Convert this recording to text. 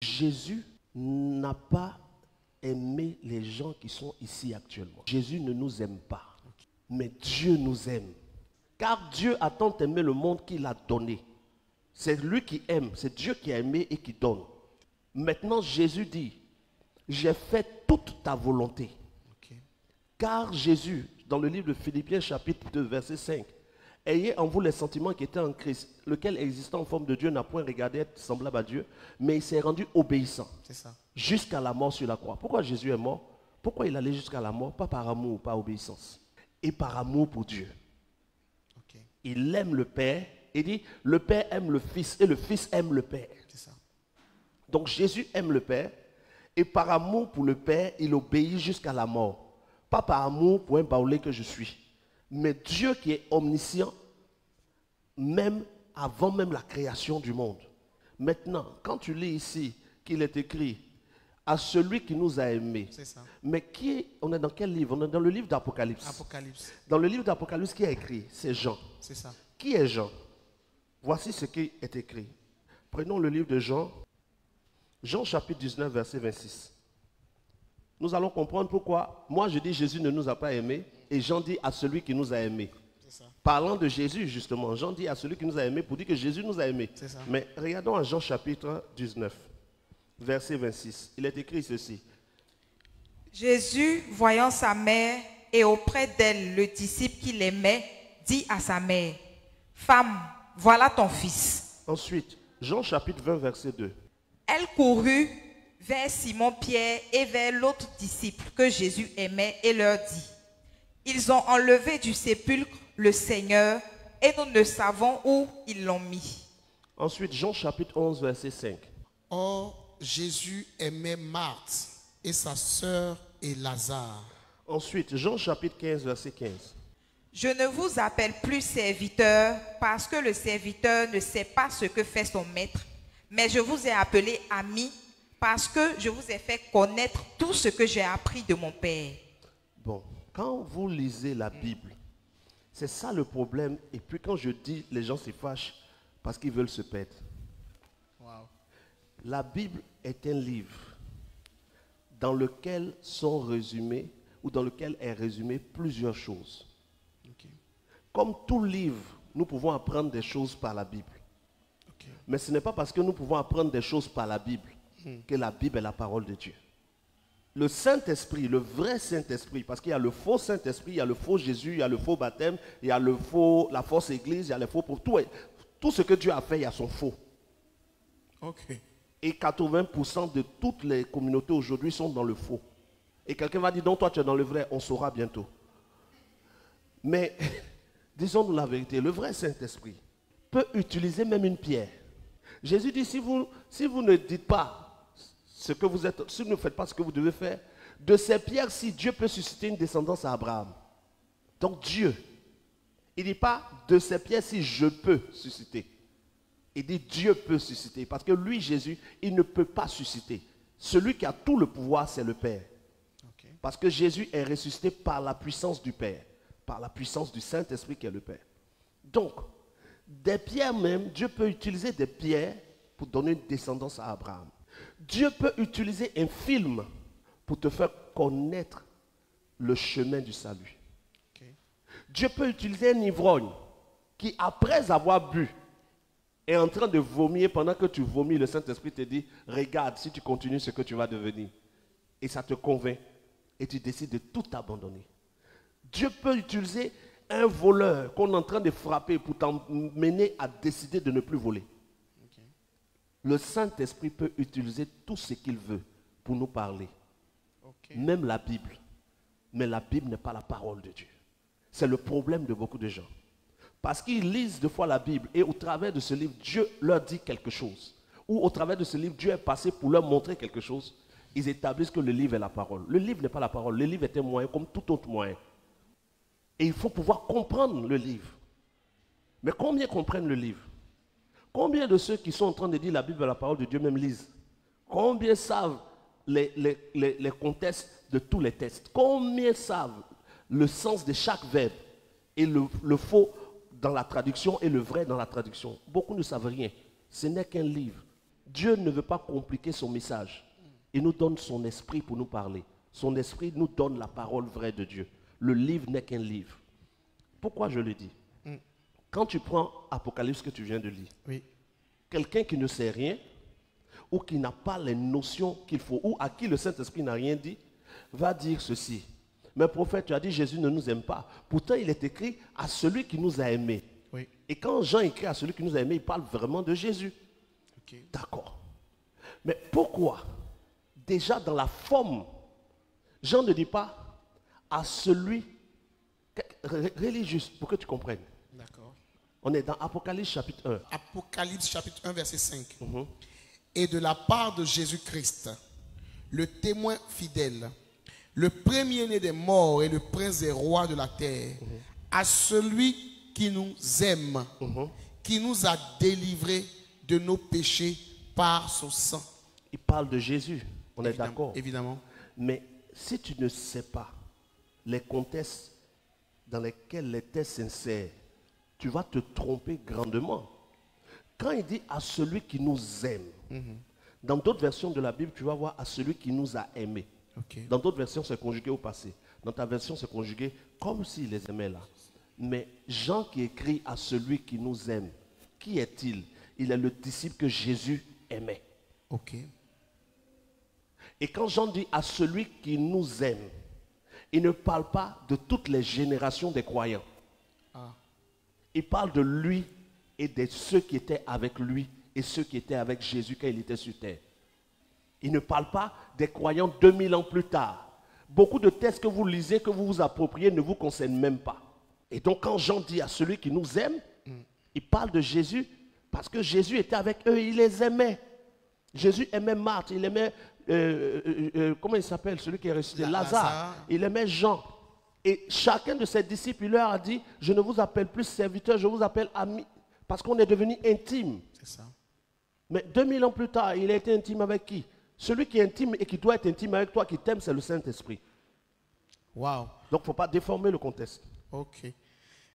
Jésus n'a pas aimé les gens qui sont ici actuellement. Jésus ne nous aime pas, mais Dieu nous aime. Car Dieu a tant aimé le monde qu'il a donné. C'est lui qui aime, c'est Dieu qui a aimé et qui donne. Maintenant, Jésus dit, j'ai fait toute ta volonté. Car Jésus, dans le livre de Philippiens chapitre 2, verset 5, ayez en vous les sentiments qui étaient en Christ, lequel existant en forme de Dieu n'a point regardé être semblable à Dieu, mais il s'est rendu obéissant. C'est ça. Jusqu'à la mort sur la croix. Pourquoi Jésus est mort? Pourquoi il allait jusqu'à la mort? Pas par amour, par obéissance. Et par amour pour Dieu. Okay. Il aime le Père. Il dit, le Père aime le Fils et le Fils aime le Père. C'est ça. Donc Jésus aime le Père. Et par amour pour le Père, il obéit jusqu'à la mort. Pas par amour pour un baoulé que je suis. Mais Dieu qui est omniscient, même avant même la création du monde. Maintenant, quand tu lis ici qu'il est écrit à celui qui nous a aimés. C'est ça. Mais on est dans quel livre? On est dans le livre d'Apocalypse. Apocalypse. Dans le livre d'Apocalypse, qui est écrit? C'est Jean. C'est ça. Qui est Jean? Voici ce qui est écrit. Prenons le livre de Jean. Jean chapitre 19, verset 26. Nous allons comprendre pourquoi. Moi, je dis Jésus ne nous a pas aimés. Et Jean dit à celui qui nous a aimés. Parlant de Jésus, justement, Jean dit à celui qui nous a aimés pour dire que Jésus nous a aimés. Mais regardons à Jean chapitre 19, verset 26. Il est écrit ceci. Jésus, voyant sa mère et auprès d'elle le disciple qu'il aimait, dit à sa mère, « Femme, voilà ton fils. » Ensuite, Jean chapitre 20, verset 2. Elle courut vers Simon-Pierre et vers l'autre disciple que Jésus aimait et leur dit, « Ils ont enlevé du sépulcre le Seigneur et nous ne savons où ils l'ont mis. » Ensuite, Jean chapitre 11, verset 5. Or, Jésus aimait Marthe et sa sœur et Lazare. Ensuite, Jean chapitre 15, verset 15. « Je ne vous appelle plus serviteur parce que le serviteur ne sait pas ce que fait son maître, mais je vous ai appelé ami parce que je vous ai fait connaître tout ce que j'ai appris de mon Père. » Bon, quand vous lisez la Bible, c'est ça le problème. Et puis quand je dis, les gens se fâchent parce qu'ils veulent se perdre. Wow. La Bible est un livre dans lequel sont résumées ou dans lequel est résumé plusieurs choses. Okay. Comme tout livre, nous pouvons apprendre des choses par la Bible. Okay. Mais ce n'est pas parce que nous pouvons apprendre des choses par la Bible que la Bible est la parole de Dieu. Le Saint-Esprit, le vrai Saint-Esprit, parce qu'il y a le faux Saint-Esprit, il y a le faux Jésus, il y a le faux baptême, il y a la fausse église, il y a le faux pour tout ce que Dieu a fait, il y a son faux. Okay. Et 80% de toutes les communautés aujourd'hui sont dans le faux. Et quelqu'un va dire, non, toi tu es dans le vrai, on saura bientôt. Mais, disons-nous la vérité, le vrai Saint-Esprit peut utiliser même une pierre. Jésus dit, si vous ne dites pas ce que vous êtes, si vous ne faites pas ce que vous devez faire, de ces pierres-ci, Dieu peut susciter une descendance à Abraham. Donc Dieu, il ne dit pas de ces pierres-ci, je peux susciter. Il dit Dieu peut susciter. Parce que lui, Jésus, il ne peut pas susciter. Celui qui a tout le pouvoir, c'est le Père. Okay. Parce que Jésus est ressuscité par la puissance du Père. Par la puissance du Saint-Esprit qui est le Père. Donc, des pierres même, Dieu peut utiliser des pierres pour donner une descendance à Abraham. Dieu peut utiliser un film pour te faire connaître le chemin du salut. Okay. Dieu peut utiliser un ivrogne qui, après avoir bu, est en train de vomir. Pendant que tu vomis, le Saint-Esprit te dit, regarde, si tu continues ce que tu vas devenir. Et ça te convainc. Et tu décides de tout abandonner. Dieu peut utiliser un voleur qu'on est en train de frapper pour t'emmener à décider de ne plus voler. Okay. Le Saint-Esprit peut utiliser tout ce qu'il veut pour nous parler. Okay. Même la Bible. Mais la Bible n'est pas la parole de Dieu. C'est le problème de beaucoup de gens. Parce qu'ils lisent deux fois la Bible et au travers de ce livre, Dieu leur dit quelque chose. Ou au travers de ce livre, Dieu est passé pour leur montrer quelque chose. Ils établissent que le livre est la parole. Le livre n'est pas la parole. Le livre est un moyen comme tout autre moyen. Et il faut pouvoir comprendre le livre. Mais combien comprennent le livre? Combien de ceux qui sont en train de dire la Bible est la parole de Dieu même lisent? Combien savent les contextes de tous les textes? Combien savent le sens de chaque verbe et le faux dans la traduction et le vrai dans la traduction? Beaucoup ne savent rien. Ce n'est qu'un livre Dieu ne veut pas compliquer son message. Il nous donne son esprit pour nous parler. Son esprit nous donne la parole vraie de Dieu. Le livre n'est qu'un livre. Pourquoi je le dis? Quand tu prends Apocalypse que tu viens de lire, Oui. quelqu'un qui ne sait rien, ou qui n'a pas les notions qu'il faut, ou à qui le Saint-Esprit n'a rien dit, va dire ceci. Mais prophète, tu as dit Jésus ne nous aime pas. Pourtant, il est écrit à celui qui nous a aimés. Oui. Et quand Jean écrit à celui qui nous a aimés, il parle vraiment de Jésus. Ok. D'accord. Mais pourquoi, déjà dans la forme, Jean ne dit pas à celui... Relis juste pour que tu comprennes. D'accord. On est dans Apocalypse chapitre 1. Apocalypse chapitre 1, verset 5. Et de la part de Jésus-Christ, le témoin fidèle, le premier-né des morts et le prince des rois de la terre, à celui qui nous aime, qui nous a délivrés de nos péchés par son sang. Il parle de Jésus, on est Évidemment, d'accord. évidemment. Mais si tu ne sais pas les contextes dans lesquels les textes sincères, tu vas te tromper grandement. Quand il dit à celui qui nous aime, dans d'autres versions de la Bible, tu vas voir à celui qui nous a aimés. Ok. Dans d'autres versions, c'est conjugué au passé. Dans ta version, c'est conjugué comme s'il les aimait là. Mais Jean qui écrit à celui qui nous aime, qui est-il? Il est le disciple que Jésus aimait. Ok. Et quand Jean dit à celui qui nous aime, il ne parle pas de toutes les générations des croyants. Ah. Il parle de lui et de ceux qui étaient avec lui et ceux qui étaient avec Jésus quand il était sur terre. Il ne parle pas des croyants 2000 ans plus tard. Beaucoup de textes que vous lisez, que vous vous appropriez, ne vous concernent même pas. Et donc quand Jean dit à celui qui nous aime, il parle de Jésus parce que Jésus était avec eux, il les aimait. Jésus aimait Marthe, il aimait, comment il s'appelle, celui qui est ressuscité, Lazare. Il aimait Jean. Et chacun de ses disciples, il leur a dit, je ne vous appelle plus serviteur, je vous appelle ami, parce qu'on est devenu intime. C'est ça. Mais 2000 ans plus tard, il a été intime avec qui? Celui qui est intime et qui doit être intime avec toi, qui t'aime, c'est le Saint-Esprit. Wow. Donc, il ne faut pas déformer le contexte. Ok.